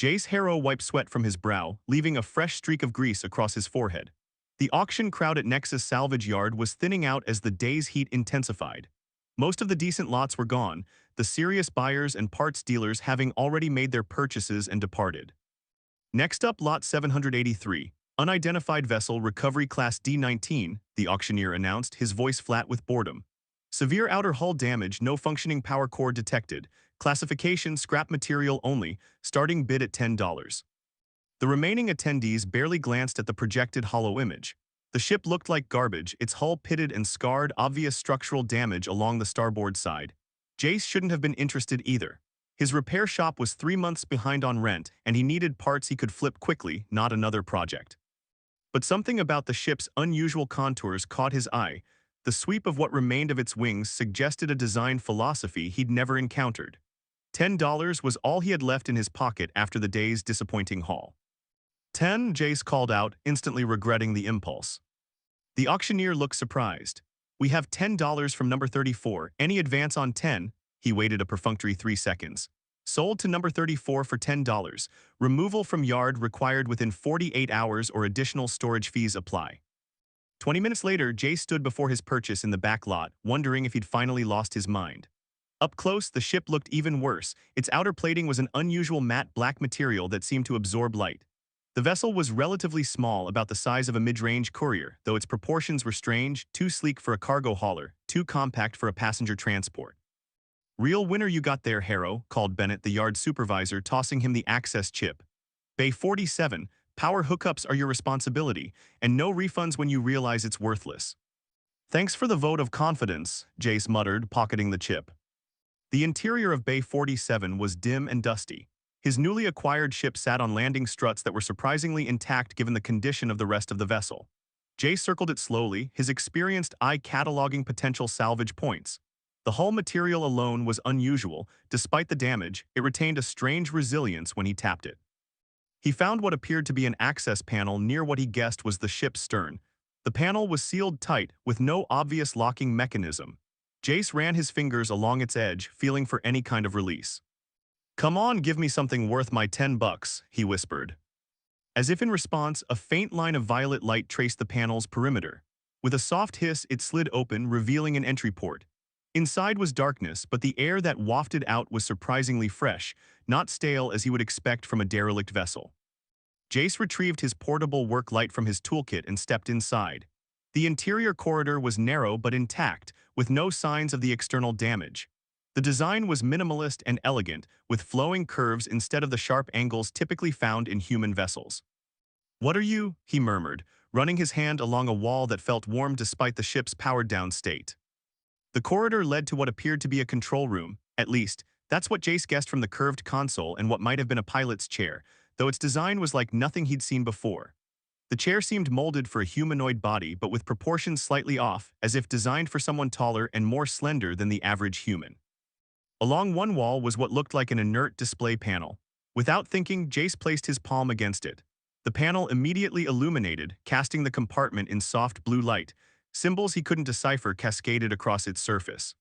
Jace Harrow wiped sweat from his brow, leaving a fresh streak of grease across his forehead. The auction crowd at Nexus Salvage Yard was thinning out as the day's heat intensified. Most of the decent lots were gone, the serious buyers and parts dealers having already made their purchases and departed. Next up, Lot 783, unidentified vessel Recovery Class D19, the auctioneer announced, his voice flat with boredom. Severe outer hull damage, no functioning power core detected. Classification scrap material only, starting bid at $10. The remaining attendees barely glanced at the projected hollow image. The ship looked like garbage, its hull pitted and scarred, obvious structural damage along the starboard side. Jace shouldn't have been interested either. His repair shop was 3 months behind on rent, and he needed parts he could flip quickly, not another project. But something about the ship's unusual contours caught his eye. The sweep of what remained of its wings suggested a design philosophy he'd never encountered. $10 was all he had left in his pocket after the day's disappointing haul. 10, Jace called out, instantly regretting the impulse. The auctioneer looked surprised. We have $10 from number 34, any advance on 10? He waited a perfunctory 3 seconds. Sold to number 34 for $10. Removal from yard required within 48 hours or additional storage fees apply. 20 minutes later, Jace stood before his purchase in the back lot, wondering if he'd finally lost his mind. Up close, the ship looked even worse. Its outer plating was an unusual matte black material that seemed to absorb light. The vessel was relatively small, about the size of a mid-range courier, though its proportions were strange, too sleek for a cargo hauler, too compact for a passenger transport. Real winner you got there, Harrow, called Bennett, the yard supervisor, tossing him the access chip. Bay 47, power hookups are your responsibility, and no refunds when you realize it's worthless. Thanks for the vote of confidence, Jace muttered, pocketing the chip. The interior of Bay 47 was dim and dusty. His newly acquired ship sat on landing struts that were surprisingly intact given the condition of the rest of the vessel. Jace circled it slowly, his experienced eye cataloging potential salvage points. The hull material alone was unusual. Despite the damage, it retained a strange resilience when he tapped it. He found what appeared to be an access panel near what he guessed was the ship's stern. The panel was sealed tight, with no obvious locking mechanism. Jace ran his fingers along its edge, feeling for any kind of release. "Come on, give me something worth my $10, he whispered. As if in response, a faint line of violet light traced the panel's perimeter. With a soft hiss, it slid open, revealing an entry port. Inside was darkness, but the air that wafted out was surprisingly fresh, not stale as he would expect from a derelict vessel. Jace retrieved his portable work light from his toolkit and stepped inside. The interior corridor was narrow but intact, with no signs of the external damage. The design was minimalist and elegant, with flowing curves instead of the sharp angles typically found in human vessels. "What are you?" he murmured, running his hand along a wall that felt warm despite the ship's powered-down state. The corridor led to what appeared to be a control room. At least, that's what Jace guessed from the curved console and what might have been a pilot's chair, though its design was like nothing he'd seen before. The chair seemed molded for a humanoid body, but with proportions slightly off, as if designed for someone taller and more slender than the average human. Along one wall was what looked like an inert display panel. Without thinking, Jace placed his palm against it. The panel immediately illuminated, casting the compartment in soft blue light. Symbols he couldn't decipher cascaded across its surface.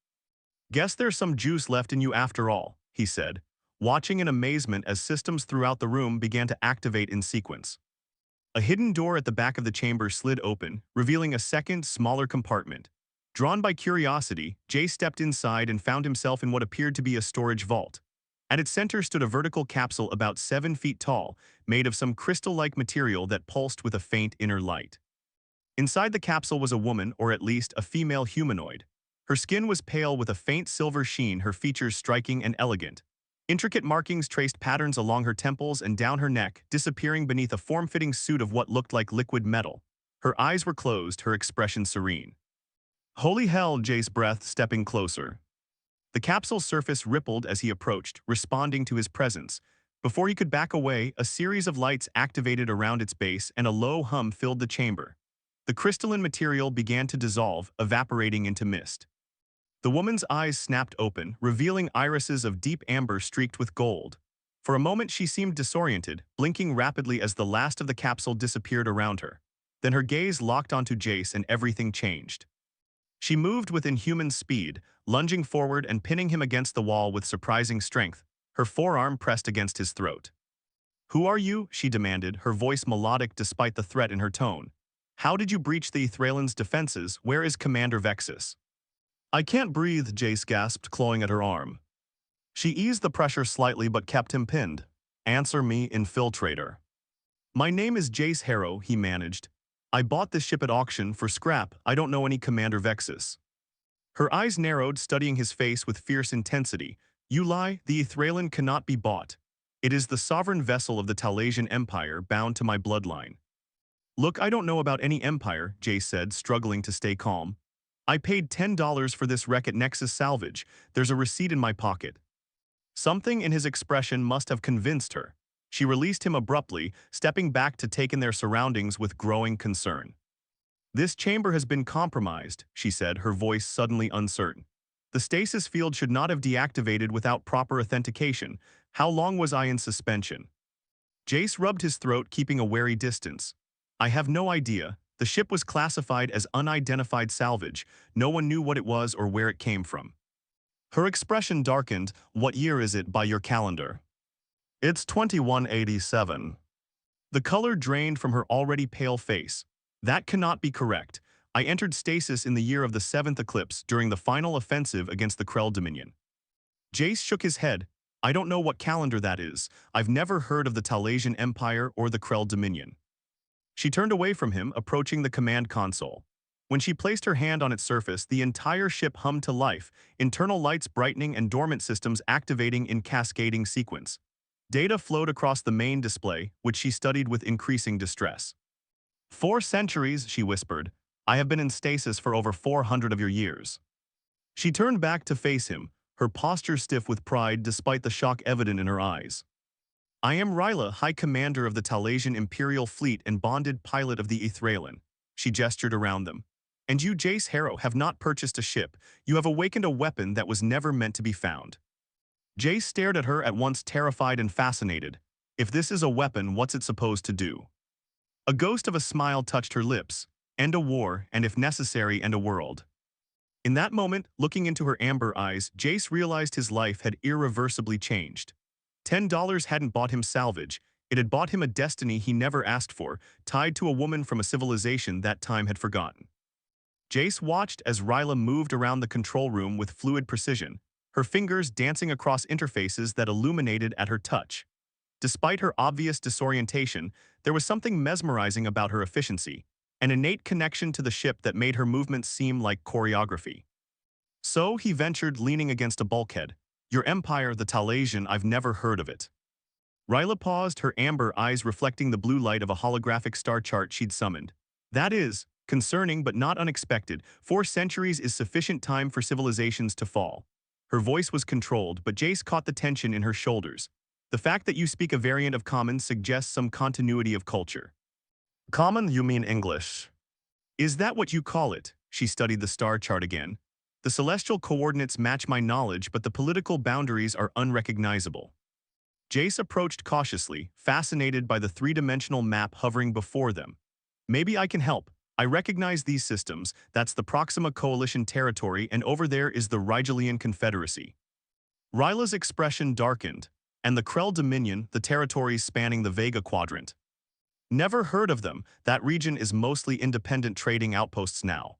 "Guess there's some juice left in you after all," he said, watching in amazement as systems throughout the room began to activate in sequence. A hidden door at the back of the chamber slid open, revealing a second, smaller compartment. Drawn by curiosity, Jay stepped inside and found himself in what appeared to be a storage vault. At its center stood a vertical capsule about 7 feet tall, made of some crystal-like material that pulsed with a faint inner light. Inside the capsule was a woman, or at least a female humanoid. Her skin was pale with a faint silver sheen, her features striking and elegant. Intricate markings traced patterns along her temples and down her neck, disappearing beneath a form-fitting suit of what looked like liquid metal. Her eyes were closed, her expression serene. "Holy hell," Jay's breath, stepping closer. The capsule's surface rippled as he approached, responding to his presence. Before he could back away, a series of lights activated around its base and a low hum filled the chamber. The crystalline material began to dissolve, evaporating into mist. The woman's eyes snapped open, revealing irises of deep amber streaked with gold. For a moment she seemed disoriented, blinking rapidly as the last of the capsule disappeared around her. Then her gaze locked onto Jace and everything changed. She moved with inhuman speed, lunging forward and pinning him against the wall with surprising strength, her forearm pressed against his throat. Who are you? She demanded, her voice melodic despite the threat in her tone. How did you breach the Thralen's defenses? Where is Commander Vexus? I can't breathe, Jace gasped, clawing at her arm. She eased the pressure slightly but kept him pinned. Answer me, infiltrator. My name is Jace Harrow, he managed. I bought this ship at auction for scrap. I don't know any Commander Vexus. Her eyes narrowed, studying his face with fierce intensity. You lie, the Thralen cannot be bought. It is the sovereign vessel of the Talasian Empire bound to my bloodline. Look, I don't know about any empire, Jace said, struggling to stay calm. I paid $10 for this wreck at Nexus Salvage. There's a receipt in my pocket. Something in his expression must have convinced her. She released him abruptly, stepping back to take in their surroundings with growing concern. This chamber has been compromised, she said, her voice suddenly uncertain. The stasis field should not have deactivated without proper authentication. How long was I in suspension? Jace rubbed his throat, keeping a wary distance. I have no idea. The ship was classified as unidentified salvage. No one knew what it was or where it came from. Her expression darkened. What year is it by your calendar? It's 2187. The color drained from her already pale face. That cannot be correct. I entered stasis in the year of the 7th eclipse during the final offensive against the Krell Dominion. Jace shook his head. I don't know what calendar that is. I've never heard of the Talasian Empire or the Krell Dominion. She turned away from him, approaching the command console. When she placed her hand on its surface, the entire ship hummed to life, internal lights brightening and dormant systems activating in cascading sequence. Data flowed across the main display, which she studied with increasing distress. 4 centuries, she whispered. I have been in stasis for over 400 of your years. She turned back to face him, her posture stiff with pride despite the shock evident in her eyes. I am Ryla, High Commander of the Talasian Imperial Fleet and bonded pilot of the Thralen. She gestured around them. And you, Jace Harrow, have not purchased a ship. You have awakened a weapon that was never meant to be found. Jace stared at her, at once terrified and fascinated. If this is a weapon, what's it supposed to do? A ghost of a smile touched her lips. End a war, and if necessary, end a world. In that moment, looking into her amber eyes, Jace realized his life had irreversibly changed. $10 hadn't bought him salvage. It had bought him a destiny he never asked for, tied to a woman from a civilization that time had forgotten. Jace watched as Ryla moved around the control room with fluid precision, her fingers dancing across interfaces that illuminated at her touch. Despite her obvious disorientation, there was something mesmerizing about her efficiency, an innate connection to the ship that made her movements seem like choreography. So he ventured, leaning against a bulkhead. Your empire, the Talasian, I've never heard of it. Ryla paused, her amber eyes reflecting the blue light of a holographic star chart she'd summoned. That is concerning but not unexpected. 4 centuries is sufficient time for civilizations to fall. Her voice was controlled, but Jace caught the tension in her shoulders. The fact that you speak a variant of Common suggests some continuity of culture. Common, you mean English? Is that what you call it? She studied the star chart again. The celestial coordinates match my knowledge, but the political boundaries are unrecognizable. Jace approached cautiously, fascinated by the 3-dimensional map hovering before them. Maybe I can help. I recognize these systems. That's the Proxima Coalition territory, and over there is the Rigelian Confederacy. Ryla's expression darkened. And the Krell Dominion, the territories spanning the Vega Quadrant. Never heard of them. That region is mostly independent trading outposts now.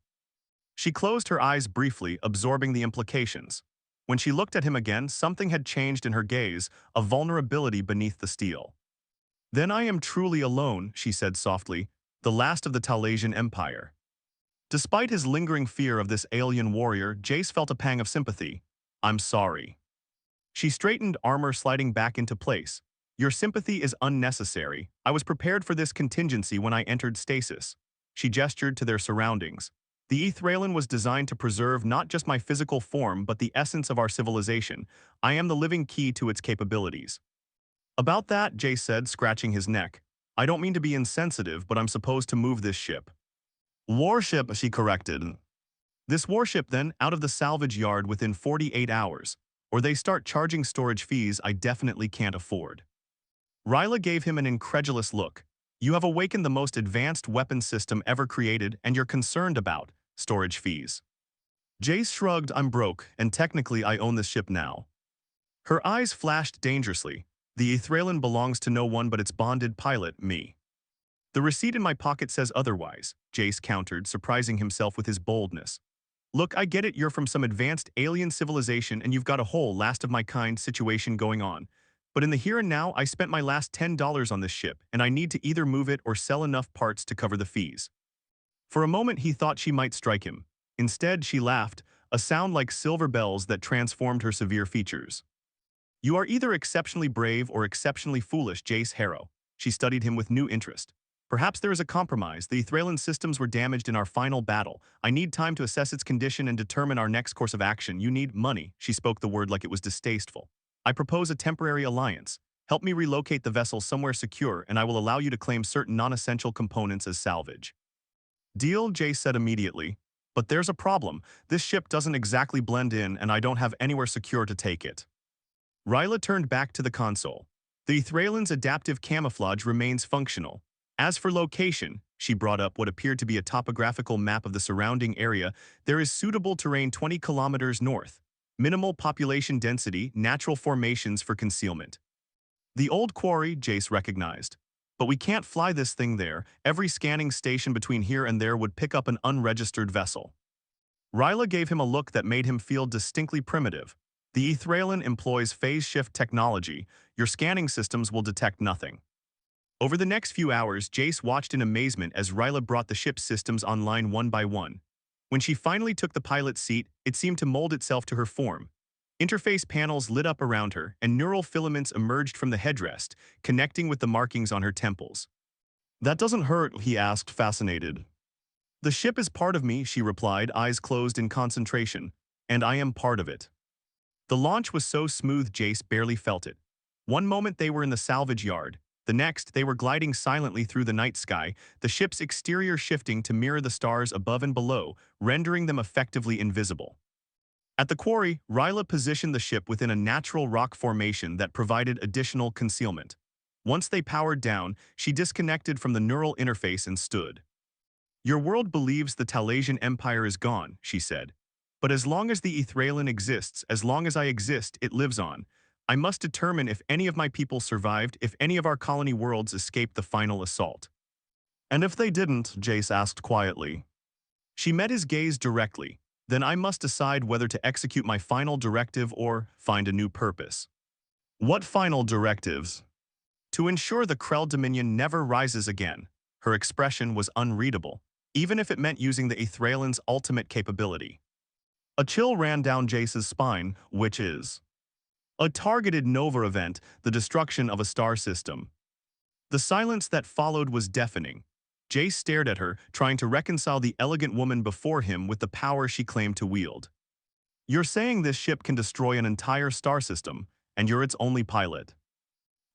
She closed her eyes briefly, absorbing the implications. When she looked at him again, something had changed in her gaze, a vulnerability beneath the steel. Then I am truly alone, she said softly, the last of the Talasian Empire. Despite his lingering fear of this alien warrior, Jace felt a pang of sympathy. I'm sorry. She straightened, armor sliding back into place. Your sympathy is unnecessary. I was prepared for this contingency when I entered stasis. She gestured to their surroundings. The Thralen was designed to preserve not just my physical form but the essence of our civilization. I am the living key to its capabilities. About that, Jace said, scratching his neck. I don't mean to be insensitive, but I'm supposed to move this ship. Warship, she corrected. This warship then, out of the salvage yard within 48 hours. Or they start charging storage fees I definitely can't afford. Ryla gave him an incredulous look. You have awakened the most advanced weapon system ever created and you're concerned about storage fees. Jace shrugged. I'm broke, and technically I own this ship now. Her eyes flashed dangerously. The Ethralin belongs to no one but its bonded pilot, me. The receipt in my pocket says otherwise, Jace countered, surprising himself with his boldness. Look, I get it, you're from some advanced alien civilization and you've got a whole last-of-my-kind situation going on. But in the here and now, I spent my last $10 on this ship, and I need to either move it or sell enough parts to cover the fees. For a moment, he thought she might strike him. Instead, she laughed, a sound like silver bells that transformed her severe features. You are either exceptionally brave or exceptionally foolish, Jace Harrow. She studied him with new interest. Perhaps there is a compromise. The Ethralin systems were damaged in our final battle. I need time to assess its condition and determine our next course of action. You need money. She spoke the word like it was distasteful. I propose a temporary alliance. Help me relocate the vessel somewhere secure, and I will allow you to claim certain non-essential components as salvage. Deal, Jace said immediately. But there's a problem. This ship doesn't exactly blend in, and I don't have anywhere secure to take it. Ryla turned back to the console. The Ethralin's adaptive camouflage remains functional. As for location, she brought up what appeared to be a topographical map of the surrounding area. There is suitable terrain 20 kilometers north. Minimal population density, natural formations for concealment. The old quarry, Jace recognized. But we can't fly this thing there. Every scanning station between here and there would pick up an unregistered vessel. Ryla gave him a look that made him feel distinctly primitive. The Ethralin employs phase shift technology. Your scanning systems will detect nothing. Over the next few hours, Jace watched in amazement as Ryla brought the ship's systems online one by one. When she finally took the pilot's seat, it seemed to mold itself to her form. Interface panels lit up around her, and neural filaments emerged from the headrest, connecting with the markings on her temples. That doesn't hurt, he asked, fascinated. The ship is part of me, she replied, eyes closed in concentration, and I am part of it. The launch was so smooth Jace barely felt it. One moment they were in the salvage yard, the next they were gliding silently through the night sky, the ship's exterior shifting to mirror the stars above and below, rendering them effectively invisible. At the quarry, Ryla positioned the ship within a natural rock formation that provided additional concealment. Once they powered down, she disconnected from the neural interface and stood. Your world believes the Talasian Empire is gone, she said. But as long as the Ethralin exists, as long as I exist, it lives on. I must determine if any of my people survived, if any of our colony worlds escaped the final assault. And if they didn't, Jace asked quietly. She met his gaze directly. Then I must decide whether to execute my final directive or find a new purpose. What final directives? To ensure the Krell Dominion never rises again. Her expression was unreadable, even if it meant using the Ethralin's ultimate capability. A chill ran down Jace's spine, which is a targeted Nova event, the destruction of a star system. The silence that followed was deafening. Jace stared at her, trying to reconcile the elegant woman before him with the power she claimed to wield. You're saying this ship can destroy an entire star system, and you're its only pilot.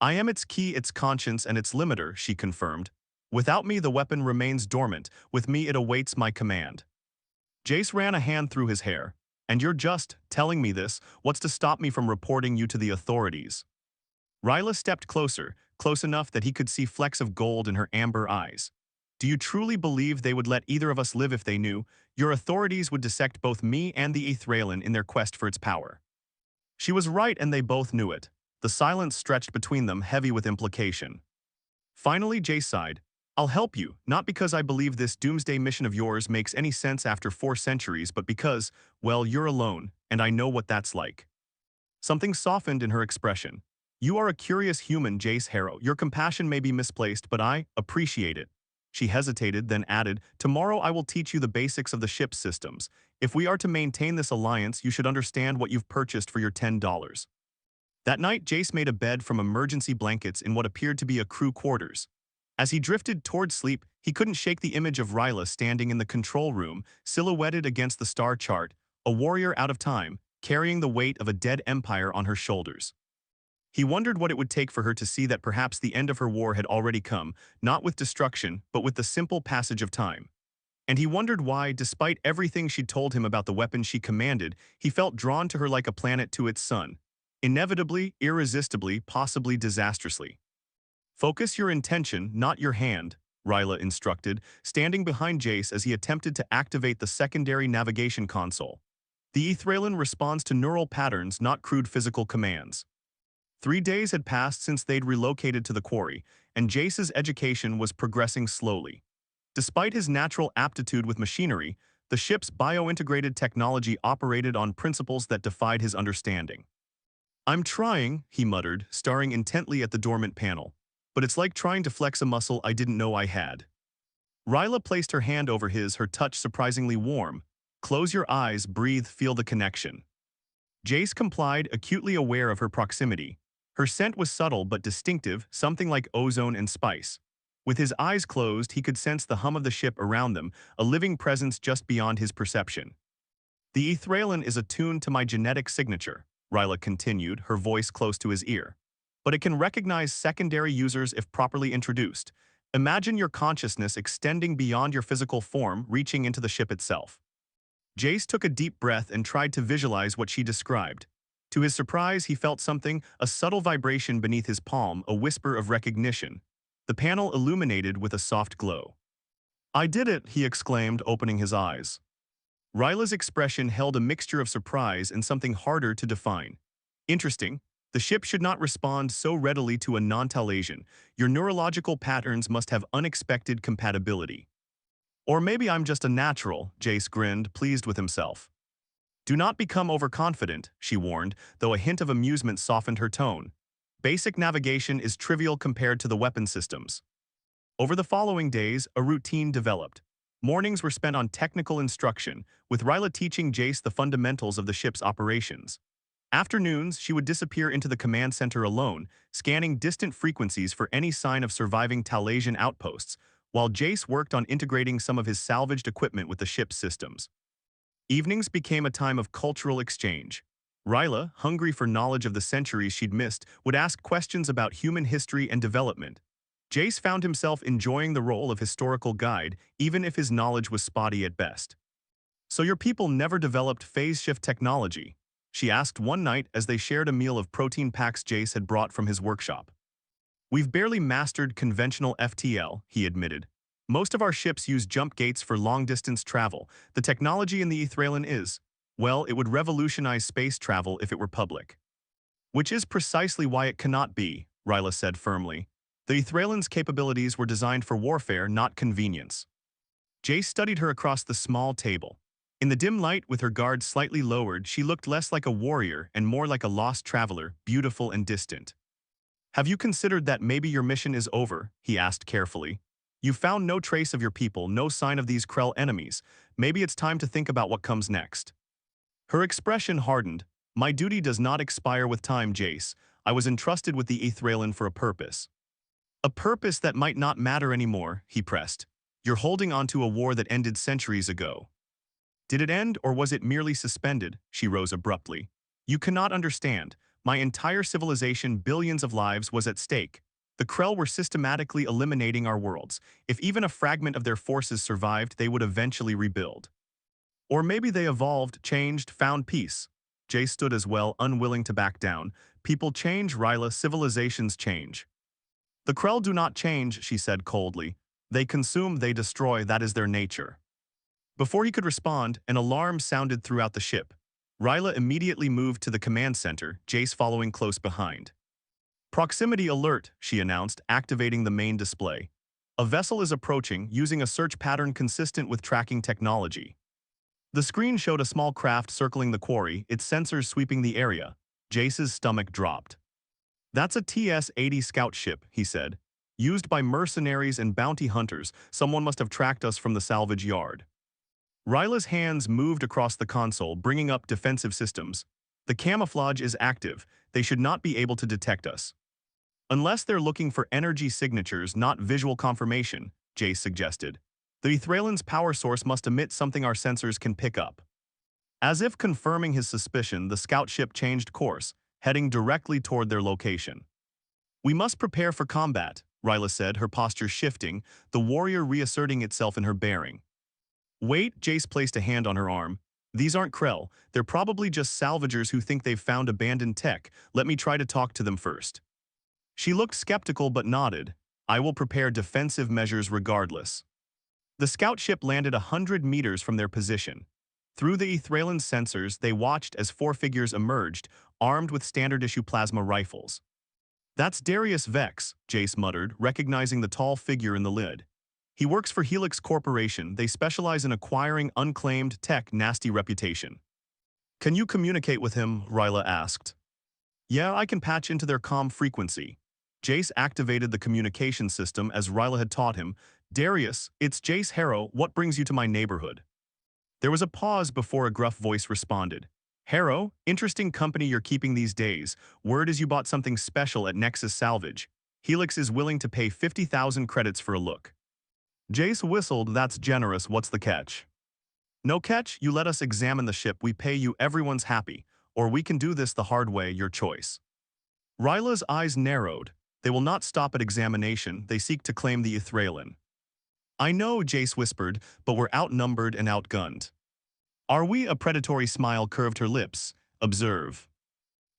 I am its key, its conscience, and its limiter, she confirmed. Without me, the weapon remains dormant. With me, it awaits my command. Jace ran a hand through his hair. And you're just telling me this. What's to stop me from reporting you to the authorities? Ryla stepped closer, close enough that he could see flecks of gold in her amber eyes. Do you truly believe they would let either of us live if they knew? Your authorities would dissect both me and the Ethralin in their quest for its power. She was right, and they both knew it. The silence stretched between them, heavy with implication. Finally, Jace sighed. I'll help you, not because I believe this doomsday mission of yours makes any sense after 4 centuries, but because, well, you're alone, and I know what that's like. Something softened in her expression. You are a curious human, Jace Harrow. Your compassion may be misplaced, but I appreciate it. She hesitated, then added, tomorrow I will teach you the basics of the ship's systems. If we are to maintain this alliance, you should understand what you've purchased for your $10. That night, Jace made a bed from emergency blankets in what appeared to be a crew quarters. As he drifted toward sleep, he couldn't shake the image of Ryla standing in the control room, silhouetted against the star chart, a warrior out of time, carrying the weight of a dead empire on her shoulders. He wondered what it would take for her to see that perhaps the end of her war had already come, not with destruction, but with the simple passage of time. And he wondered why, despite everything she'd told him about the weapon she commanded, he felt drawn to her like a planet to its sun. Inevitably, irresistibly, possibly disastrously. Focus your intention, not your hand, Ryla instructed, standing behind Jace as he attempted to activate the secondary navigation console. The Ethralin responds to neural patterns, not crude physical commands. 3 days had passed since they'd relocated to the quarry, and Jace's education was progressing slowly. Despite his natural aptitude with machinery, the ship's bio-integrated technology operated on principles that defied his understanding. "I'm trying," he muttered, staring intently at the dormant panel. "But it's like trying to flex a muscle I didn't know I had." Ryla placed her hand over his, her touch surprisingly warm. "Close your eyes, breathe, feel the connection." Jace complied, acutely aware of her proximity. Her scent was subtle but distinctive, something like ozone and spice. With his eyes closed, he could sense the hum of the ship around them, a living presence just beyond his perception. "The Ethralin is attuned to my genetic signature," Ryla continued, her voice close to his ear. "But it can recognize secondary users if properly introduced. Imagine your consciousness extending beyond your physical form, reaching into the ship itself." Jace took a deep breath and tried to visualize what she described. To his surprise, he felt something, a subtle vibration beneath his palm, a whisper of recognition. The panel illuminated with a soft glow. "I did it," he exclaimed, opening his eyes. Ryla's expression held a mixture of surprise and something harder to define. "Interesting. The ship should not respond so readily to a non-Talasian. Your neurological patterns must have unexpected compatibility." "Or maybe I'm just a natural," Jace grinned, pleased with himself. "Do not become overconfident," she warned, though a hint of amusement softened her tone. "Basic navigation is trivial compared to the weapon systems." Over the following days, a routine developed. Mornings were spent on technical instruction, with Ryla teaching Jace the fundamentals of the ship's operations. Afternoons, she would disappear into the command center alone, scanning distant frequencies for any sign of surviving Talasian outposts, while Jace worked on integrating some of his salvaged equipment with the ship's systems. Evenings became a time of cultural exchange. Ryla, hungry for knowledge of the centuries she'd missed, would ask questions about human history and development. Jace found himself enjoying the role of historical guide, even if his knowledge was spotty at best. "So your people never developed phase shift technology?" she asked one night as they shared a meal of protein packs Jace had brought from his workshop. "We've barely mastered conventional FTL," he admitted. "Most of our ships use jump gates for long-distance travel. The technology in the Ethralin is, well, it would revolutionize space travel if it were public." "Which is precisely why it cannot be," Ryla said firmly. "The Ethralin's capabilities were designed for warfare, not convenience." Jace studied her across the small table. In the dim light, with her guard slightly lowered, she looked less like a warrior and more like a lost traveler, beautiful and distant. "Have you considered that maybe your mission is over?" he asked carefully. "You found no trace of your people, no sign of these Krell enemies. Maybe it's time to think about what comes next." Her expression hardened. "My duty does not expire with time, Jace. I was entrusted with the Ethralin for a purpose." "A purpose that might not matter anymore," he pressed. "You're holding on to a war that ended centuries ago." "Did it end, or was it merely suspended?" She rose abruptly. "You cannot understand. My entire civilization, billions of lives, was at stake. The Krell were systematically eliminating our worlds. If even a fragment of their forces survived, they would eventually rebuild. Or maybe they evolved, changed, found peace." Jay stood as well, unwilling to back down. "People change, Ryla, civilizations change." "The Krell do not change," she said coldly. "They consume, they destroy, that is their nature." Before he could respond, an alarm sounded throughout the ship. Ryla immediately moved to the command center, Jace following close behind. "Proximity alert," she announced, activating the main display. "A vessel is approaching, using a search pattern consistent with tracking technology." The screen showed a small craft circling the quarry, its sensors sweeping the area. Jace's stomach dropped. "That's a TS-80 scout ship," he said. "Used by mercenaries and bounty hunters. Someone must have tracked us from the salvage yard." Ryla's hands moved across the console, bringing up defensive systems. "The camouflage is active. They should not be able to detect us." "Unless they're looking for energy signatures, not visual confirmation," Jace suggested. "The Ethralin's power source must emit something our sensors can pick up." As if confirming his suspicion, the scout ship changed course, heading directly toward their location. "We must prepare for combat," Ryla said, her posture shifting, the warrior reasserting itself in her bearing. "Wait," Jace placed a hand on her arm. "These aren't Krell. They're probably just salvagers who think they've found abandoned tech. Let me try to talk to them first." She looked skeptical but nodded. "I will prepare defensive measures regardless." The scout ship landed 100 meters from their position. Through the Ethralin sensors, they watched as four figures emerged, armed with standard-issue plasma rifles. That's Darius Vex, Jace muttered, recognizing the tall figure in the lid. He works for Helix Corporation. They specialize in acquiring unclaimed tech nasty reputation. Can you communicate with him? Ryla asked. Yeah, I can patch into their comm frequency. Jace activated the communication system as Ryla had taught him. Darius, it's Jace Harrow. What brings you to my neighborhood? There was a pause before a gruff voice responded. Harrow, interesting company you're keeping these days. Word is you bought something special at Nexus Salvage. Helix is willing to pay 50,000 credits for a look. Jace whistled. That's generous. What's the catch? No catch. You let us examine the ship. We pay you. Everyone's happy. Or we can do this the hard way. Your choice. Ryla's eyes narrowed. They will not stop at examination. They seek to claim the Ithralin. I know, Jace whispered, but we're outnumbered and outgunned. Are we? A predatory smile curved her lips. Observe.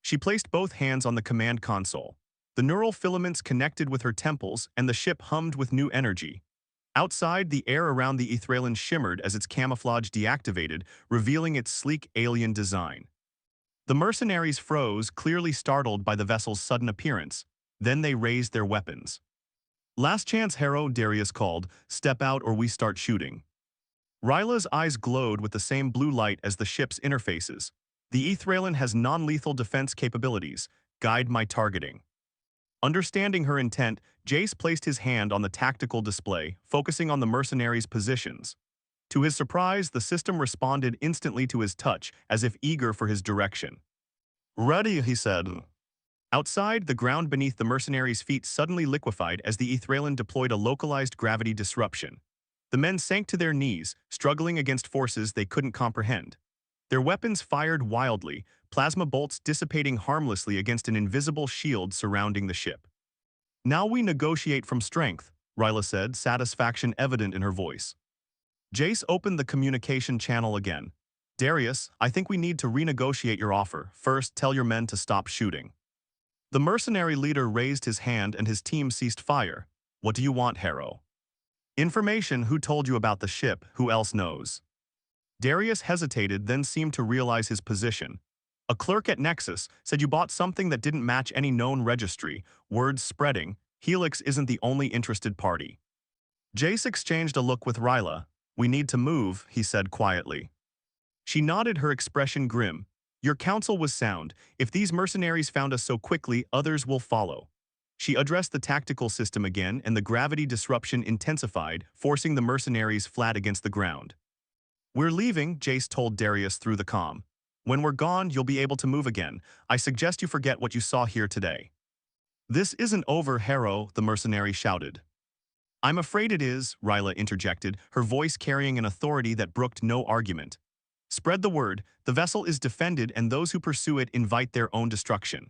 She placed both hands on the command console. The neural filaments connected with her temples, and the ship hummed with new energy. Outside, the air around the Ithralin shimmered as its camouflage deactivated, revealing its sleek alien design. The mercenaries froze, clearly startled by the vessel's sudden appearance. Then they raised their weapons. Last chance, Harrow, Darius called. Step out or we start shooting. Ryla's eyes glowed with the same blue light as the ship's interfaces. The Ithralin has non-lethal defense capabilities. Guide my targeting. Understanding her intent, Jace placed his hand on the tactical display, focusing on the mercenaries' positions. To his surprise, the system responded instantly to his touch, as if eager for his direction. Ready, he said. Outside, the ground beneath the mercenaries' feet suddenly liquefied as the Ithralin deployed a localized gravity disruption. The men sank to their knees, struggling against forces they couldn't comprehend. Their weapons fired wildly, plasma bolts dissipating harmlessly against an invisible shield surrounding the ship. Now we negotiate from strength, Ryla said, satisfaction evident in her voice. Jace opened the communication channel again. Darius, I think we need to renegotiate your offer. First, tell your men to stop shooting. The mercenary leader raised his hand and his team ceased fire. What do you want, Harrow? Information. Who told you about the ship? Who else knows? Darius hesitated, then seemed to realize his position. A clerk at Nexus said you bought something that didn't match any known registry. Words spreading. Helix isn't the only interested party. Jace exchanged a look with Ryla. We need to move, he said quietly. She nodded, her expression grim. Your counsel was sound. If these mercenaries found us so quickly, others will follow. She addressed the tactical system again, and the gravity disruption intensified, forcing the mercenaries flat against the ground. We're leaving, Jace told Darius through the comm. When we're gone, you'll be able to move again. I suggest you forget what you saw here today. This isn't over, Harrow, the mercenary shouted. I'm afraid it is, Ryla interjected, her voice carrying an authority that brooked no argument. Spread the word. The vessel is defended and those who pursue it invite their own destruction.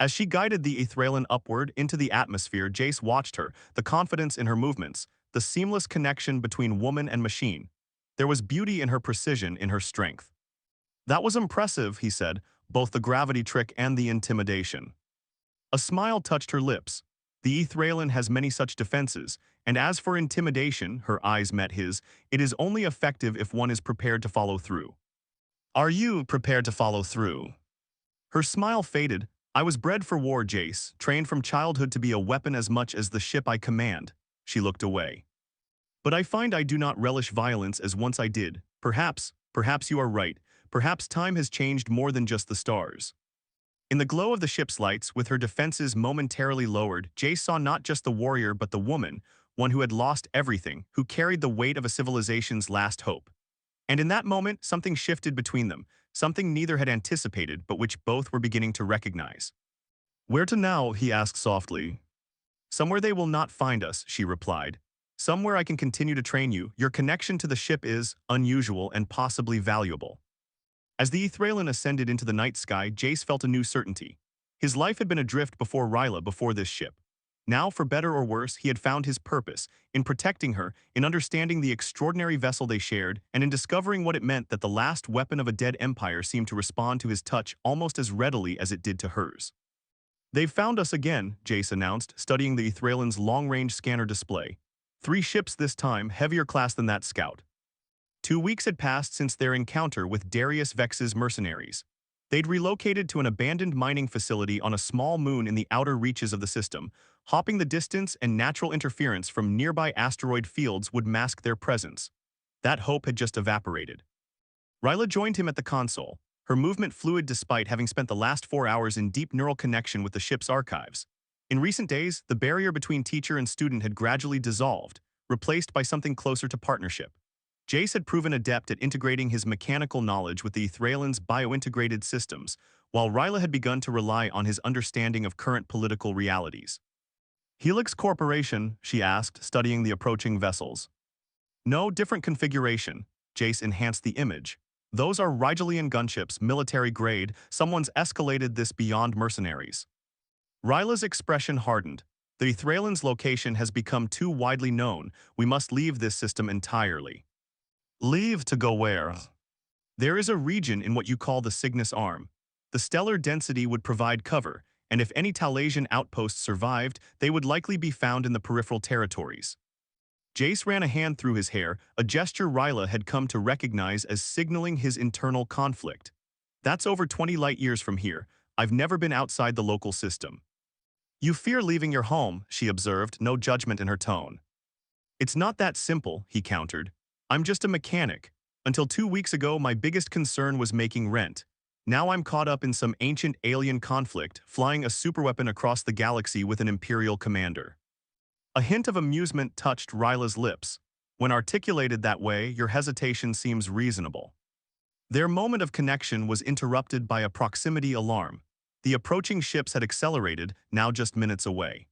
As she guided the Ithralin upward into the atmosphere, Jace watched her, the confidence in her movements, the seamless connection between woman and machine. There was beauty in her precision, in her strength. That was impressive, he said, both the gravity trick and the intimidation. A smile touched her lips. The Ithralin has many such defenses, and as for intimidation, her eyes met his, it is only effective if one is prepared to follow through. Are you prepared to follow through? Her smile faded. I was bred for war, Jace, trained from childhood to be a weapon as much as the ship I command. She looked away. But I find I do not relish violence as once I did. Perhaps you are right. Perhaps time has changed more than just the stars. In the glow of the ship's lights, with her defenses momentarily lowered, Jace saw not just the warrior but the woman, one who had lost everything, who carried the weight of a civilization's last hope. And in that moment, something shifted between them, something neither had anticipated but which both were beginning to recognize. Where to now? He asked softly. Somewhere they will not find us, she replied. Somewhere I can continue to train you. Your connection to the ship is unusual and possibly valuable. As the Ithralin ascended into the night sky, Jace felt a new certainty. His life had been adrift before Ryla, before this ship. Now, for better or worse, he had found his purpose, in protecting her, in understanding the extraordinary vessel they shared, and in discovering what it meant that the last weapon of a dead empire seemed to respond to his touch almost as readily as it did to hers. They've found us again, Jace announced, studying the Ithralin's long-range scanner display. 3 ships this time, heavier class than that scout. 2 weeks had passed since their encounter with Darius Vex's mercenaries. They'd relocated to an abandoned mining facility on a small moon in the outer reaches of the system. Hopping the distance and natural interference from nearby asteroid fields would mask their presence. That hope had just evaporated. Ryla joined him at the console, her movement fluid despite having spent the last 4 hours in deep neural connection with the ship's archives. In recent days, the barrier between teacher and student had gradually dissolved, replaced by something closer to partnership. Jace had proven adept at integrating his mechanical knowledge with the Ethraelan's biointegrated systems, while Ryla had begun to rely on his understanding of current political realities. Helix Corporation, she asked, studying the approaching vessels. No, different configuration. Jace enhanced the image. Those are Rigelian gunships, military grade. Someone's escalated this beyond mercenaries. Ryla's expression hardened. The Ethraelan's location has become too widely known. We must leave this system entirely. Leave to go where? There is a region in what you call the Cygnus Arm. The stellar density would provide cover, and if any Talasian outposts survived, they would likely be found in the peripheral territories. Jace ran a hand through his hair, a gesture Ryla had come to recognize as signaling his internal conflict. That's over 20 light-years from here. I've never been outside the local system. You fear leaving your home, she observed, no judgment in her tone. It's not that simple, he countered. I'm just a mechanic. Until 2 weeks ago, my biggest concern was making rent. Now I'm caught up in some ancient alien conflict, flying a superweapon across the galaxy with an Imperial commander. A hint of amusement touched Ryla's lips. When articulated that way, your hesitation seems reasonable. Their moment of connection was interrupted by a proximity alarm. The approaching ships had accelerated, now just minutes away.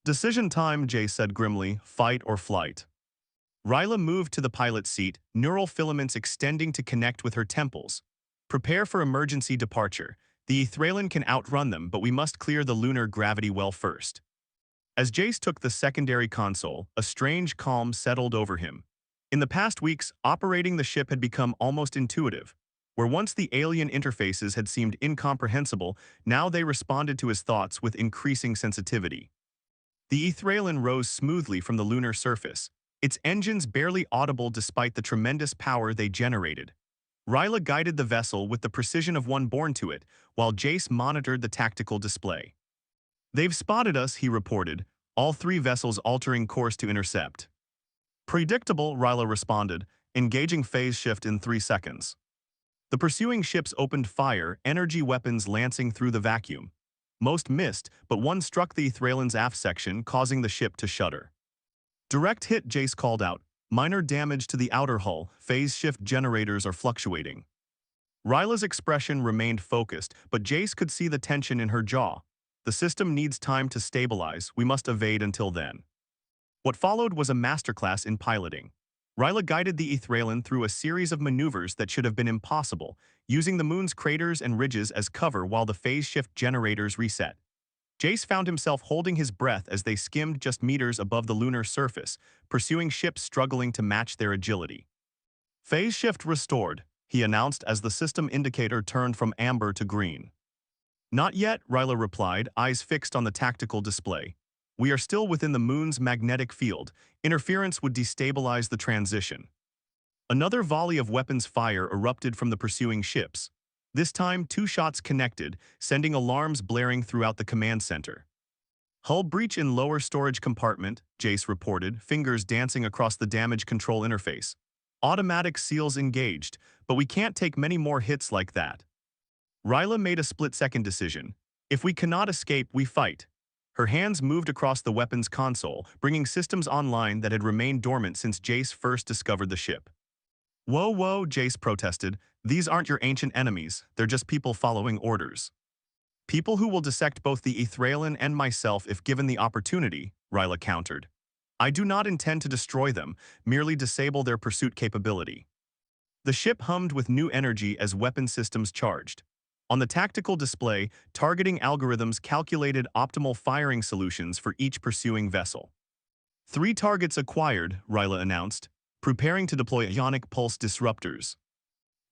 Decision time, Jace said grimly, fight or flight. Ryla moved to the pilot's seat, neural filaments extending to connect with her temples. Prepare for emergency departure. The Ethraelan can outrun them, but we must clear the lunar gravity well first. As Jace took the secondary console, a strange calm settled over him. In the past weeks, operating the ship had become almost intuitive. Where once the alien interfaces had seemed incomprehensible, now they responded to his thoughts with increasing sensitivity. The Ethraelan rose smoothly from the lunar surface, its engines barely audible despite the tremendous power they generated. Ryla guided the vessel with the precision of one born to it, while Jace monitored the tactical display. They've spotted us, he reported, all 3 vessels altering course to intercept. Predictable, Ryla responded, engaging phase shift in 3 seconds. The pursuing ships opened fire, energy weapons lancing through the vacuum. Most missed, but one struck the Ethraelan's aft section, causing the ship to shudder. Direct hit, Jace called out. Minor damage to the outer hull. Phase shift generators are fluctuating. Ryla's expression remained focused, but Jace could see the tension in her jaw. The system needs time to stabilize. We must evade until then. What followed was a masterclass in piloting. Ryla guided the Ethraelan through a series of maneuvers that should have been impossible, using the moon's craters and ridges as cover while the phase shift generators reset. Jace found himself holding his breath as they skimmed just meters above the lunar surface, pursuing ships struggling to match their agility. Phase shift restored, he announced as the system indicator turned from amber to green. Not yet, Ryla replied, eyes fixed on the tactical display. We are still within the moon's magnetic field. Interference would destabilize the transition. Another volley of weapons fire erupted from the pursuing ships. This time, 2 shots connected, sending alarms blaring throughout the command center. Hull breach in lower storage compartment, Jace reported, fingers dancing across the damage control interface. Automatic seals engaged, but we can't take many more hits like that. Ryla made a split-second decision. If we cannot escape, we fight. Her hands moved across the weapons console, bringing systems online that had remained dormant since Jace first discovered the ship. Whoa, whoa, Jace protested. These aren't your ancient enemies, they're just people following orders. People who will dissect both the Ethraelan and myself if given the opportunity, Ryla countered. I do not intend to destroy them, merely disable their pursuit capability. The ship hummed with new energy as weapon systems charged. On the tactical display, targeting algorithms calculated optimal firing solutions for each pursuing vessel. 3 targets acquired, Ryla announced, preparing to deploy ionic pulse disruptors.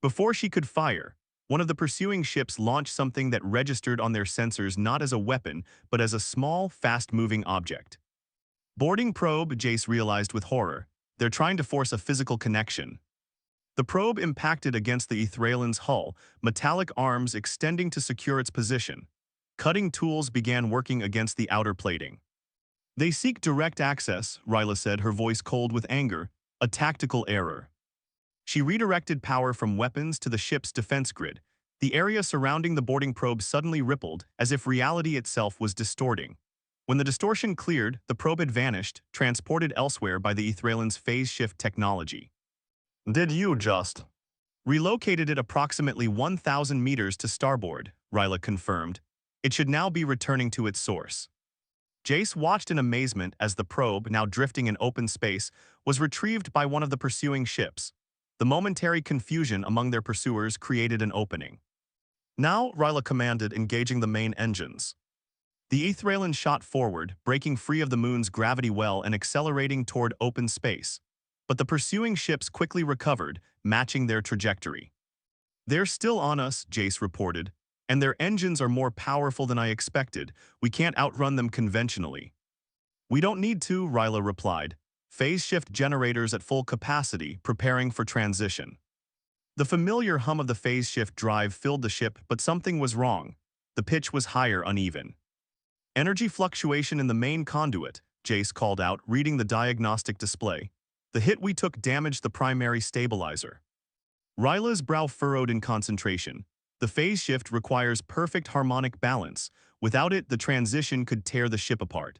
Before she could fire, one of the pursuing ships launched something that registered on their sensors not as a weapon, but as a small, fast-moving object. Boarding probe, Jace realized with horror. They're trying to force a physical connection. The probe impacted against the Ethraelan's hull, metallic arms extending to secure its position. Cutting tools began working against the outer plating. They seek direct access, Ryla said, her voice cold with anger, a tactical error. She redirected power from weapons to the ship's defense grid. The area surrounding the boarding probe suddenly rippled, as if reality itself was distorting. When the distortion cleared, the probe had vanished, transported elsewhere by the Ethraelan's phase shift technology. Did you just relocated it approximately 1,000 meters to starboard, Ryla confirmed. It should now be returning to its source. Jace watched in amazement as the probe, now drifting in open space, was retrieved by one of the pursuing ships. The momentary confusion among their pursuers created an opening. Now, Ryla commanded, engaging the main engines. The Ethraelan shot forward, breaking free of the moon's gravity well and accelerating toward open space. But the pursuing ships quickly recovered, matching their trajectory. They're still on us, Jace reported, and their engines are more powerful than I expected. We can't outrun them conventionally. We don't need to, Ryla replied. Phase shift generators at full capacity, preparing for transition. The familiar hum of the phase shift drive filled the ship, but something was wrong. The pitch was higher, uneven. Energy fluctuation in the main conduit, Jace called out, reading the diagnostic display. The hit we took damaged the primary stabilizer. Ryla's brow furrowed in concentration. The phase shift requires perfect harmonic balance. Without it, the transition could tear the ship apart.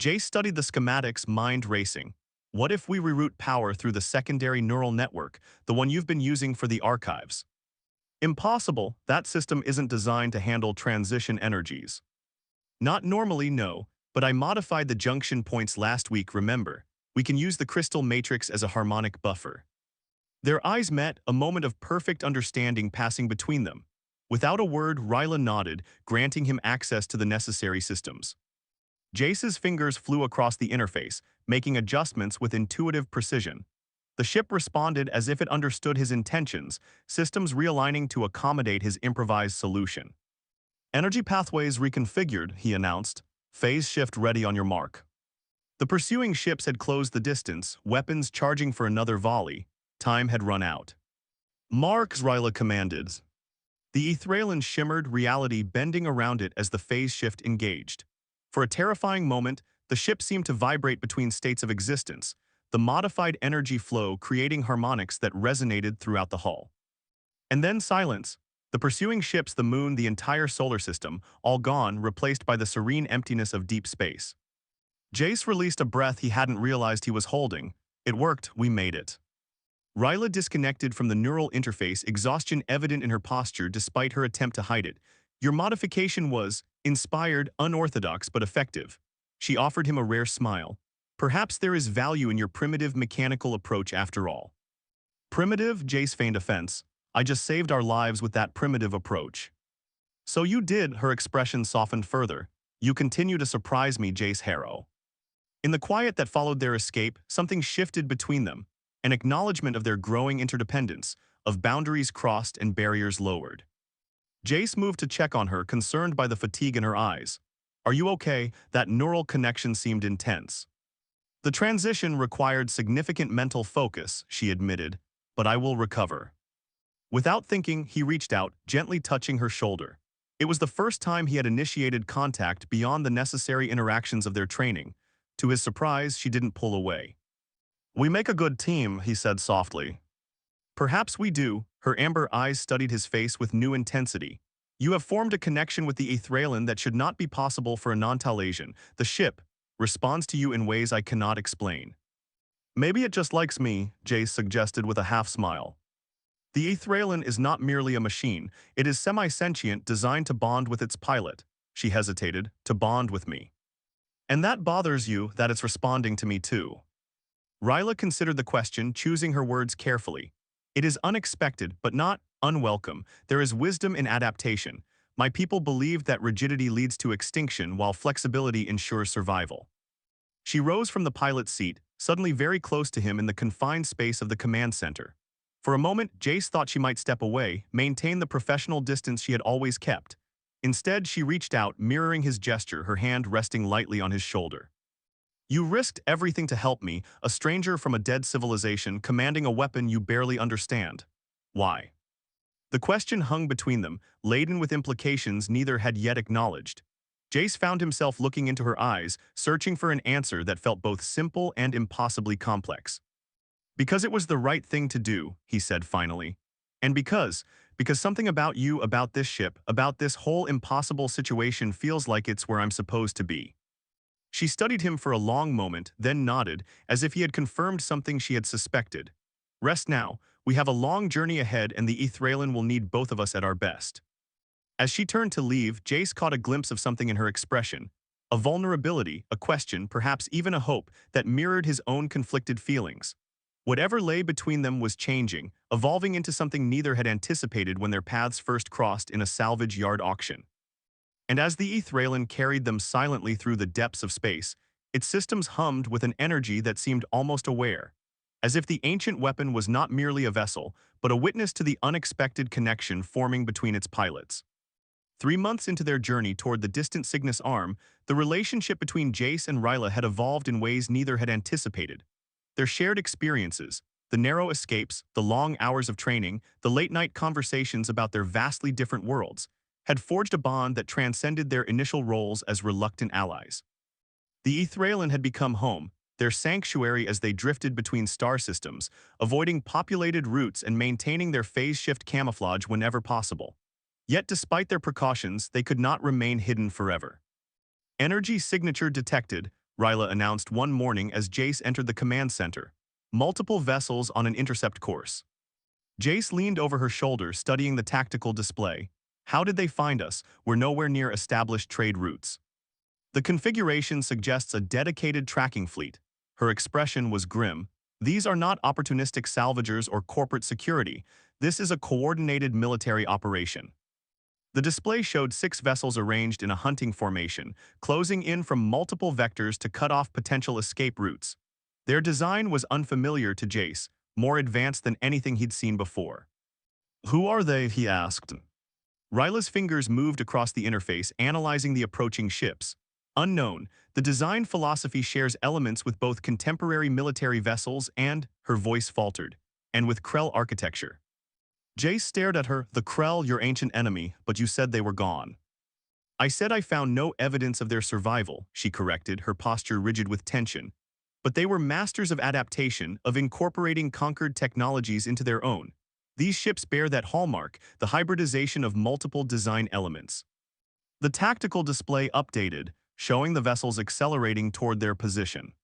Jace studied the schematics, mind racing. What if we reroute power through the secondary neural network, the one you've been using for the archives? Impossible. That system isn't designed to handle transition energies. Not normally, no, but I modified the junction points last week, remember? We can use the crystal matrix as a harmonic buffer. Their eyes met, a moment of perfect understanding passing between them. Without a word, Ryla nodded, granting him access to the necessary systems. Jace's fingers flew across the interface, making adjustments with intuitive precision. The ship responded as if it understood his intentions, systems realigning to accommodate his improvised solution. Energy pathways reconfigured, he announced. Phase shift ready on your mark. The pursuing ships had closed the distance, weapons charging for another volley. Time had run out. Marks, Ryla commanded. The Ethraelan shimmered, reality bending around it as the phase shift engaged. For a terrifying moment, the ship seemed to vibrate between states of existence, the modified energy flow creating harmonics that resonated throughout the hull. And then silence. The pursuing ships, the moon, the entire solar system, all gone, replaced by the serene emptiness of deep space. Jace released a breath he hadn't realized he was holding. It worked, we made it. Ryla disconnected from the neural interface, exhaustion evident in her posture despite her attempt to hide it. Your modification was inspired, unorthodox, but effective. She offered him a rare smile. Perhaps there is value in your primitive mechanical approach after all. Primitive, Jace feigned offense. I just saved our lives with that primitive approach. So you did, her expression softened further. You continue to surprise me, Jace Harrow. In the quiet that followed their escape, something shifted between them, an acknowledgement of their growing interdependence, of boundaries crossed and barriers lowered. Jace moved to check on her, concerned by the fatigue in her eyes. Are you okay? That neural connection seemed intense. The transition required significant mental focus, she admitted, but I will recover. Without thinking, he reached out, gently touching her shoulder. It was the first time he had initiated contact beyond the necessary interactions of their training. To his surprise, she didn't pull away. We make a good team, he said softly. Perhaps we do. Her amber eyes studied his face with new intensity. You have formed a connection with the Ethraelan that should not be possible for a non-Talasian. The ship responds to you in ways I cannot explain. Maybe it just likes me, Jace suggested with a half-smile. The Ethraelan is not merely a machine. It is semi-sentient, designed to bond with its pilot. She hesitated, to bond with me. And that bothers you, that it's responding to me too. Ryla considered the question, choosing her words carefully. It is unexpected, but not unwelcome. There is wisdom in adaptation. My people believe that rigidity leads to extinction while flexibility ensures survival. She rose from the pilot's seat, suddenly very close to him in the confined space of the command center. For a moment, Jace thought she might step away, maintain the professional distance she had always kept. Instead, she reached out, mirroring his gesture, her hand resting lightly on his shoulder. You risked everything to help me, a stranger from a dead civilization commanding a weapon you barely understand. Why? The question hung between them, laden with implications neither had yet acknowledged. Jace found himself looking into her eyes, searching for an answer that felt both simple and impossibly complex. Because it was the right thing to do, he said finally. And because something about you, about this ship, about this whole impossible situation feels like it's where I'm supposed to be. She studied him for a long moment, then nodded, as if he had confirmed something she had suspected. Rest now, we have a long journey ahead and the Ethralin will need both of us at our best. As she turned to leave, Jace caught a glimpse of something in her expression. A vulnerability, a question, perhaps even a hope that mirrored his own conflicted feelings. Whatever lay between them was changing, evolving into something neither had anticipated when their paths first crossed in a salvage yard auction. And as the Ethralin carried them silently through the depths of space, its systems hummed with an energy that seemed almost aware, as if the ancient weapon was not merely a vessel, but a witness to the unexpected connection forming between its pilots. 3 months into their journey toward the distant Cygnus arm, the relationship between Jace and Ryla had evolved in ways neither had anticipated. Their shared experiences, the narrow escapes, the long hours of training, the late-night conversations about their vastly different worlds, had forged a bond that transcended their initial roles as reluctant allies. The Ethralin had become home, their sanctuary as they drifted between star systems, avoiding populated routes and maintaining their phase-shift camouflage whenever possible. Yet despite their precautions, they could not remain hidden forever. Energy signature detected, Ryla announced one morning as Jace entered the command center. Multiple vessels on an intercept course. Jace leaned over her shoulder, studying the tactical display. How did they find us? We're nowhere near established trade routes. The configuration suggests a dedicated tracking fleet. Her expression was grim. These are not opportunistic salvagers or corporate security. This is a coordinated military operation. The display showed 6 vessels arranged in a hunting formation, closing in from multiple vectors to cut off potential escape routes. Their design was unfamiliar to Jace, more advanced than anything he'd seen before. Who are they? He asked. Ryla's fingers moved across the interface, analyzing the approaching ships. Unknown, the design philosophy shares elements with both contemporary military vessels and, her voice faltered, and with Krell architecture. Jace stared at her. The Krell, your ancient enemy, but you said they were gone. I said I found no evidence of their survival, she corrected, her posture rigid with tension. But they were masters of adaptation, of incorporating conquered technologies into their own. These ships bear that hallmark, the hybridization of multiple design elements. The tactical display updated, showing the vessels accelerating toward their position.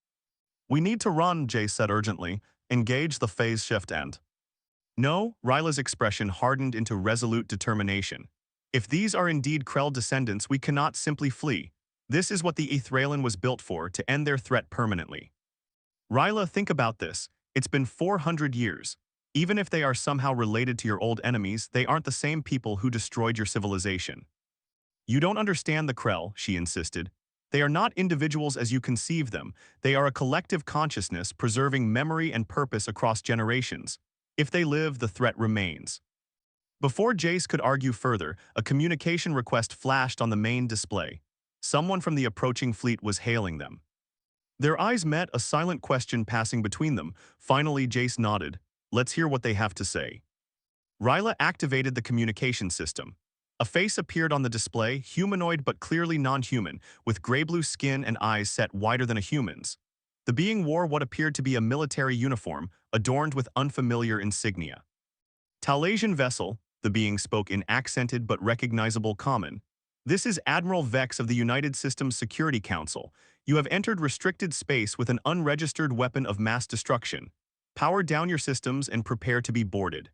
We need to run, Jace said urgently. Engage the phase shift end. No, Ryla's expression hardened into resolute determination. If these are indeed Krell descendants, we cannot simply flee. This is what the Ethralin was built for, to end their threat permanently. Ryla, think about this. It's been 400 years. Even if they are somehow related to your old enemies, they aren't the same people who destroyed your civilization. You don't understand the Krell, she insisted. They are not individuals as you conceive them. They are a collective consciousness preserving memory and purpose across generations. If they live, the threat remains. Before Jace could argue further, a communication request flashed on the main display. Someone from the approaching fleet was hailing them. Their eyes met, a silent question passing between them. Finally, Jace nodded. Let's hear what they have to say. Ryla activated the communication system. A face appeared on the display, humanoid but clearly non-human, with gray-blue skin and eyes set wider than a human's. The being wore what appeared to be a military uniform, adorned with unfamiliar insignia. Talasian vessel, the being spoke in accented but recognizable common. This is Admiral Vex of the United Systems Security Council. You have entered restricted space with an unregistered weapon of mass destruction. Power down your systems and prepare to be boarded.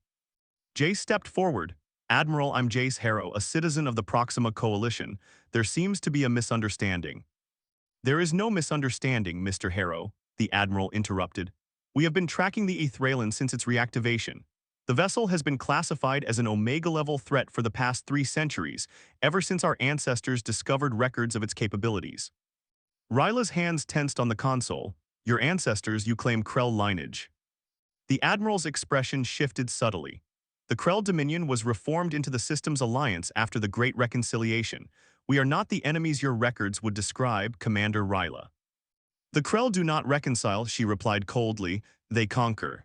Jace stepped forward. Admiral, I'm Jace Harrow, a citizen of the Proxima Coalition. There seems to be a misunderstanding. There is no misunderstanding, Mr. Harrow, the Admiral interrupted. We have been tracking the Ethralin since its reactivation. The vessel has been classified as an Omega-level threat for the past 3 centuries, ever since our ancestors discovered records of its capabilities. Ryla's hands tensed on the console. Your ancestors, you claim Krell lineage. The Admiral's expression shifted subtly. The Krell Dominion was reformed into the Systems Alliance after the Great Reconciliation. We are not the enemies your records would describe, Commander Ryla. The Krell do not reconcile, she replied coldly. They conquer.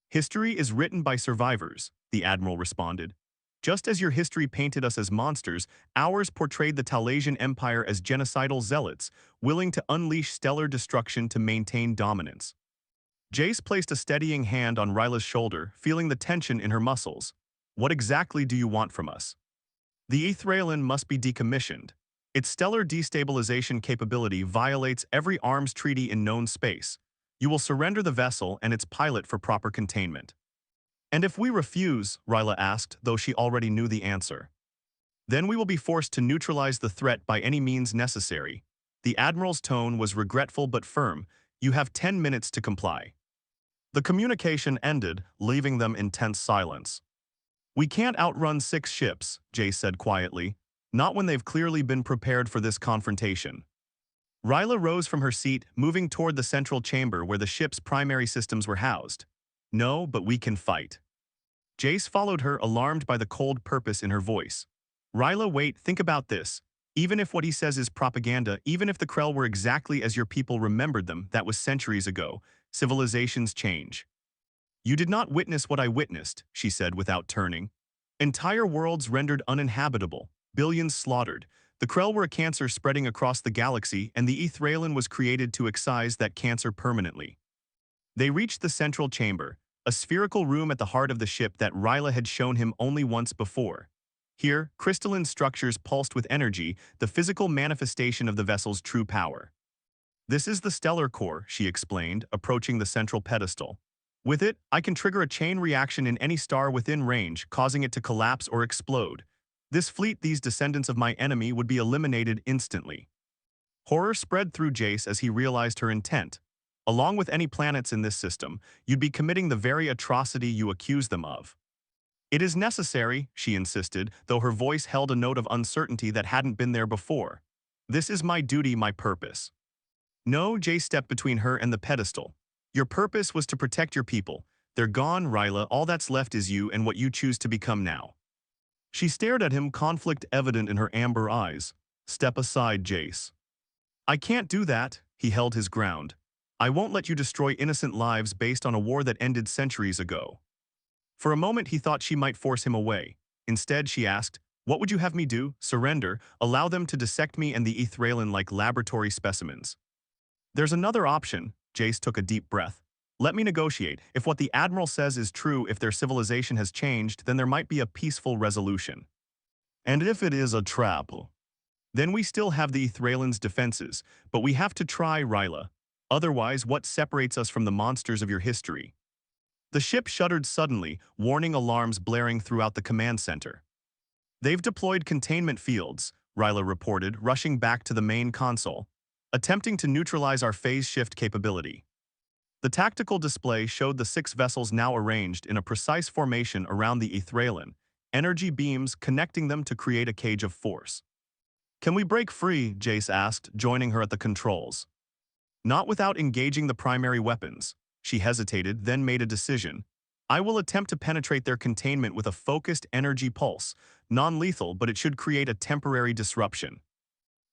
History is written by survivors, the Admiral responded. Just as your history painted us as monsters, ours portrayed the Talasian Empire as genocidal zealots, willing to unleash stellar destruction to maintain dominance. Jace placed a steadying hand on Ryla's shoulder, feeling the tension in her muscles. What exactly do you want from us? The Ethraelan must be decommissioned. Its stellar destabilization capability violates every arms treaty in known space. You will surrender the vessel and its pilot for proper containment. And if we refuse, Ryla asked, though she already knew the answer. Then we will be forced to neutralize the threat by any means necessary. The Admiral's tone was regretful but firm. You have 10 minutes to comply. The communication ended, leaving them in tense silence. We can't outrun 6 ships, Jace said quietly. Not when they've clearly been prepared for this confrontation. Ryla rose from her seat, moving toward the central chamber where the ship's primary systems were housed. No, but we can fight. Jace followed her, alarmed by the cold purpose in her voice. Ryla, wait, think about this. Even if what he says is propaganda, even if the Krell were exactly as your people remembered them, that was centuries ago, civilizations change. You did not witness what I witnessed, she said without turning. Entire worlds rendered uninhabitable, billions slaughtered. The Krell were a cancer spreading across the galaxy, and the Ethraelan was created to excise that cancer permanently. They reached the central chamber, a spherical room at the heart of the ship that Ryla had shown him only once before. Here, crystalline structures pulsed with energy, the physical manifestation of the vessel's true power. This is the stellar core, she explained, approaching the central pedestal. With it, I can trigger a chain reaction in any star within range, causing it to collapse or explode. This fleet, these descendants of my enemy, would be eliminated instantly. Horror spread through Jace as he realized her intent. Along with any planets in this system, you'd be committing the very atrocity you accuse them of. It is necessary, she insisted, though her voice held a note of uncertainty that hadn't been there before. This is my duty, my purpose. No, Jace stepped between her and the pedestal. Your purpose was to protect your people. They're gone, Ryla. All that's left is you and what you choose to become now. She stared at him, conflict evident in her amber eyes. Step aside, Jace. I can't do that, he held his ground. I won't let you destroy innocent lives based on a war that ended centuries ago. For a moment he thought she might force him away. Instead, she asked, what would you have me do? Surrender, allow them to dissect me and the Ethraelan like laboratory specimens. There's another option, Jace took a deep breath. Let me negotiate. If what the Admiral says is true, if their civilization has changed, then there might be a peaceful resolution. And if it is a trap, then we still have the Ethraelan's defenses, but we have to try, Ryla. Otherwise, what separates us from the monsters of your history? The ship shuddered suddenly, warning alarms blaring throughout the command center. They've deployed containment fields, Ryla reported, rushing back to the main console, attempting to neutralize our phase shift capability. The tactical display showed the 6 vessels now arranged in a precise formation around the Ethraelan, energy beams connecting them to create a cage of force. Can we break free? Jace asked, joining her at the controls. Not without engaging the primary weapons. She hesitated, then made a decision. I will attempt to penetrate their containment with a focused energy pulse, non-lethal, but it should create a temporary disruption.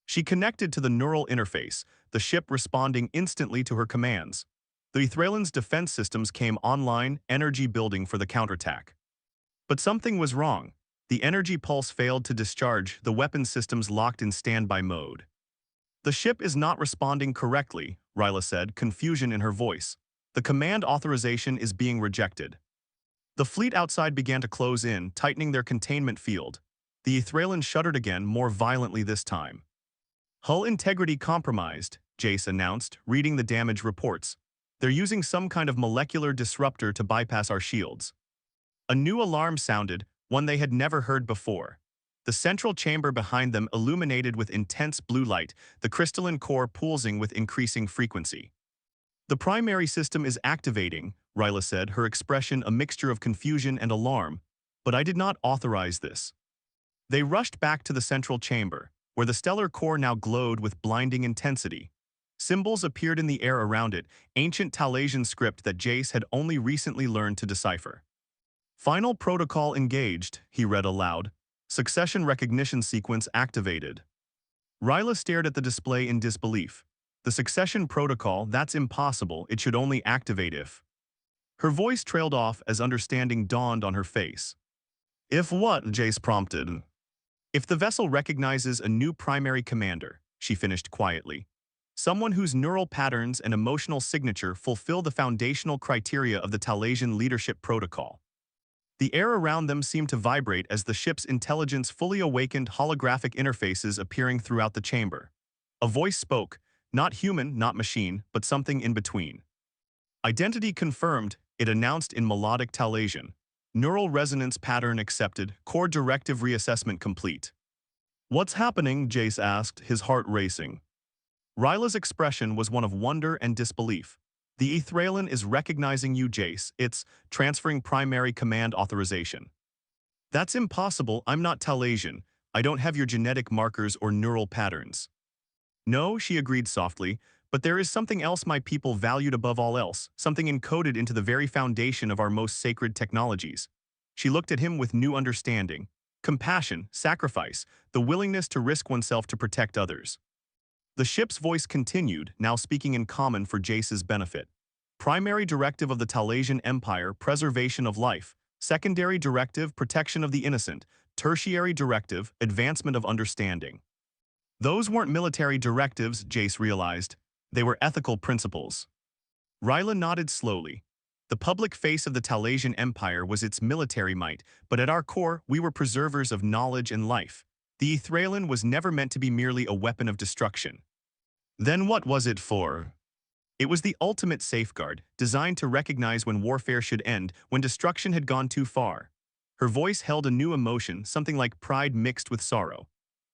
She connected to the neural interface, the ship responding instantly to her commands. The Ethraelan's defense systems came online, energy building for the counterattack. But something was wrong. The energy pulse failed to discharge, the weapon systems locked in standby mode. The ship is not responding correctly, Ryla said, confusion in her voice. The command authorization is being rejected. The fleet outside began to close in, tightening their containment field. The Ethraelan shuddered again, more violently this time. Hull integrity compromised, Jace announced, reading the damage reports. They're using some kind of molecular disruptor to bypass our shields. A new alarm sounded, one they had never heard before. The central chamber behind them illuminated with intense blue light, the crystalline core pulsing with increasing frequency. The primary system is activating, Ryla said, her expression a mixture of confusion and alarm. But I did not authorize this. They rushed back to the central chamber, where the stellar core now glowed with blinding intensity. Symbols appeared in the air around it, ancient Talasian script that Jace had only recently learned to decipher. Final protocol engaged, he read aloud. Succession recognition sequence activated. Ryla stared at the display in disbelief. The succession protocol, that's impossible. It should only activate if. Her voice trailed off as understanding dawned on her face. If what? Jace prompted. If the vessel recognizes a new primary commander, she finished quietly. Someone whose neural patterns and emotional signature fulfill the foundational criteria of the Talasian leadership protocol. The air around them seemed to vibrate as the ship's intelligence fully awakened holographic interfaces appearing throughout the chamber. A voice spoke, not human, not machine, but something in between. Identity confirmed, it announced in melodic Talasian. Neural resonance pattern accepted, core directive reassessment complete. What's happening? Jace asked, his heart racing. Ryla's expression was one of wonder and disbelief. The Ethralin is recognizing you, Jace. It's transferring primary command authorization. That's impossible. I'm not Talasian. I don't have your genetic markers or neural patterns. No, she agreed softly, but there is something else my people valued above all else, something encoded into the very foundation of our most sacred technologies. She looked at him with new understanding. Compassion, sacrifice, the willingness to risk oneself to protect others. The ship's voice continued, now speaking in common for Jace's benefit. Primary directive of the Talasian Empire, preservation of life. Secondary directive, protection of the innocent. Tertiary directive, advancement of understanding. Those weren't military directives, Jace realized. They were ethical principles. Ryla nodded slowly. The public face of the Talasian Empire was its military might, but at our core, we were preservers of knowledge and life. The Ethralin was never meant to be merely a weapon of destruction. Then what was it for? It was the ultimate safeguard, designed to recognize when warfare should end, when destruction had gone too far. Her voice held a new emotion, something like pride mixed with sorrow.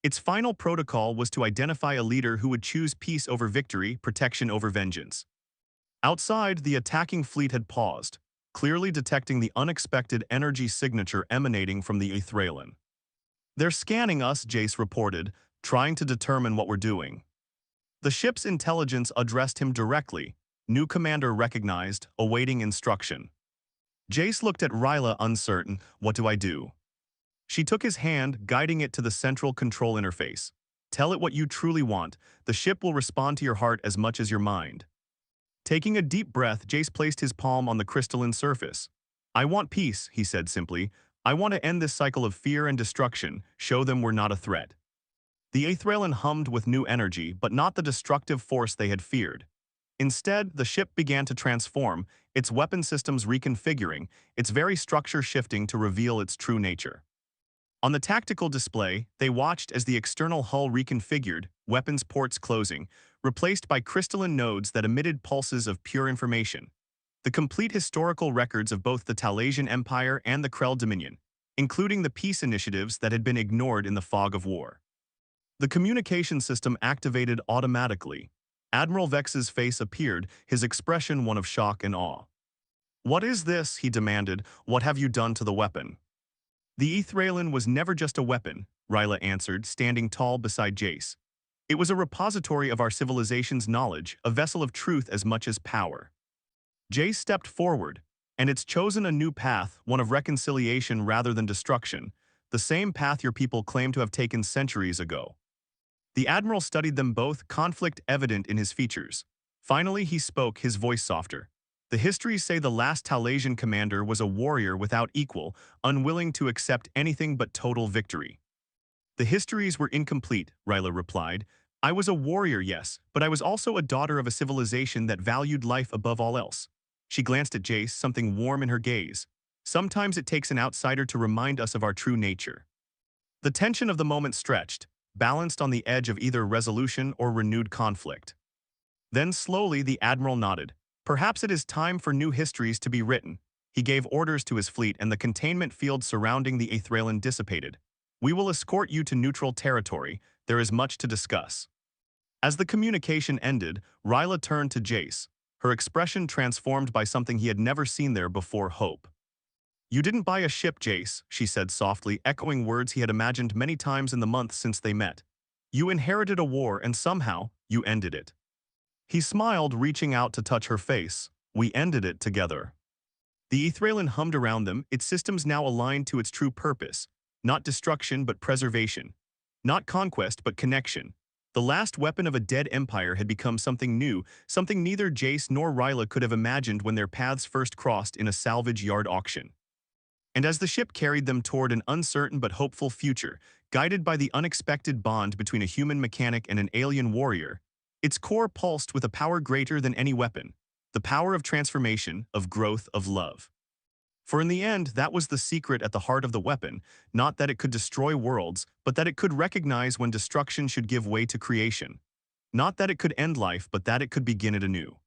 Its final protocol was to identify a leader who would choose peace over victory, protection over vengeance. Outside, the attacking fleet had paused, clearly detecting the unexpected energy signature emanating from the Ethralin. They're scanning us, Jace reported, trying to determine what we're doing. The ship's intelligence addressed him directly. New commander recognized, awaiting instruction. Jace looked at Ryla uncertain. What do I do? She took his hand, guiding it to the central control interface. Tell it what you truly want. The ship will respond to your heart as much as your mind. Taking a deep breath, Jace placed his palm on the crystalline surface. I want peace, he said simply. I want to end this cycle of fear and destruction, show them we're not a threat. The Ethralin hummed with new energy, but not the destructive force they had feared. Instead, the ship began to transform, its weapon systems reconfiguring, its very structure shifting to reveal its true nature. On the tactical display, they watched as the external hull reconfigured, weapons ports closing, replaced by crystalline nodes that emitted pulses of pure information. The complete historical records of both the Talasian Empire and the Krell Dominion, including the peace initiatives that had been ignored in the fog of war. The communication system activated automatically. Admiral Vex's face appeared, his expression one of shock and awe. What is this? He demanded. What have you done to the weapon? The Ethralin was never just a weapon, Ryla answered, standing tall beside Jace. It was a repository of our civilization's knowledge, a vessel of truth as much as power. Jace stepped forward, and it's chosen a new path, one of reconciliation rather than destruction, the same path your people claim to have taken centuries ago. The Admiral studied them both, conflict evident in his features. Finally he spoke, his voice softer. The histories say the last Talasian commander was a warrior without equal, unwilling to accept anything but total victory. The histories were incomplete, Ryla replied. I was a warrior, yes, but I was also a daughter of a civilization that valued life above all else. She glanced at Jace, something warm in her gaze. Sometimes it takes an outsider to remind us of our true nature. The tension of the moment stretched, balanced on the edge of either resolution or renewed conflict. Then slowly the Admiral nodded. Perhaps it is time for new histories to be written. He gave orders to his fleet and the containment field surrounding the Ethralin dissipated. We will escort you to neutral territory. There is much to discuss. As the communication ended, Ryla turned to Jace, her expression transformed by something he had never seen there before, hope. You didn't buy a ship, Jace, she said softly, echoing words he had imagined many times in the months since they met. You inherited a war and somehow, you ended it. He smiled, reaching out to touch her face. We ended it together. The Ethralin hummed around them, its systems now aligned to its true purpose. Not destruction, but preservation. Not conquest, but connection. The last weapon of a dead empire had become something new, something neither Jace nor Ryla could have imagined when their paths first crossed in a salvage yard auction. And as the ship carried them toward an uncertain but hopeful future, guided by the unexpected bond between a human mechanic and an alien warrior, its core pulsed with a power greater than any weapon, the power of transformation, of growth, of love. For in the end, that was the secret at the heart of the weapon, not that it could destroy worlds, but that it could recognize when destruction should give way to creation. Not that it could end life, but that it could begin it anew.